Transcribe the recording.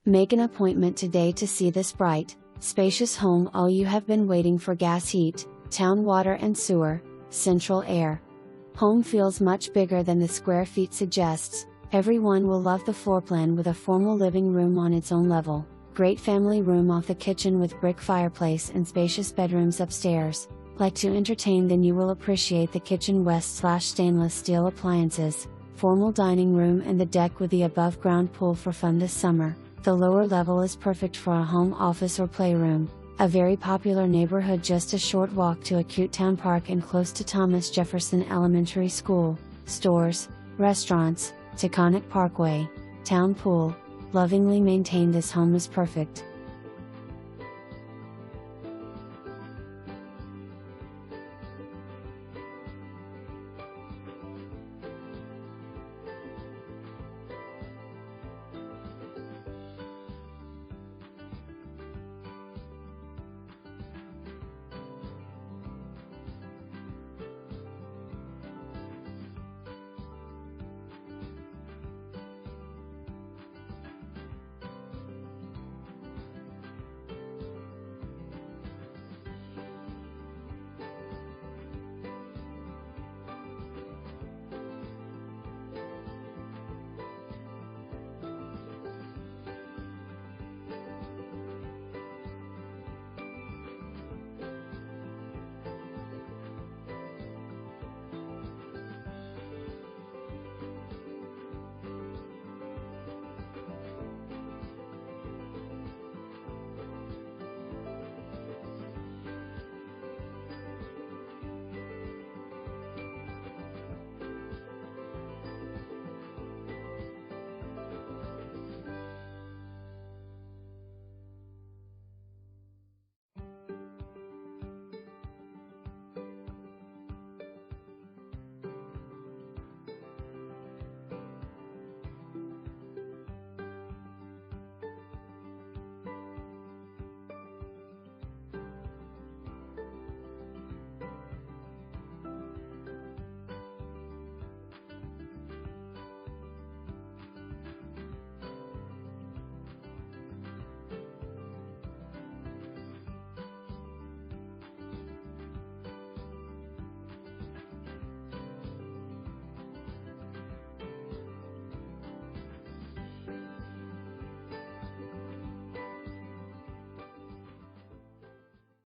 Make an appointment today to see this bright, spacious home. All you have been waiting for: gas heat, town water and sewer, central air. Home feels much bigger than the square feet suggests. Everyone will love the floor plan with a formal living room on its own level, great family room off the kitchen with brick fireplace and spacious bedrooms upstairs. Like to entertain? Then you will appreciate the kitchen west/stainless steel appliances, formal dining room and the deck with the above ground pool for fun this summer. The lower level is perfect for a home office or playroom. A very popular neighborhood, just a short walk to a cute town park and close to Thomas Jefferson Elementary School, stores, restaurants, Taconic Parkway, town pool. Lovingly maintained, this home is perfect.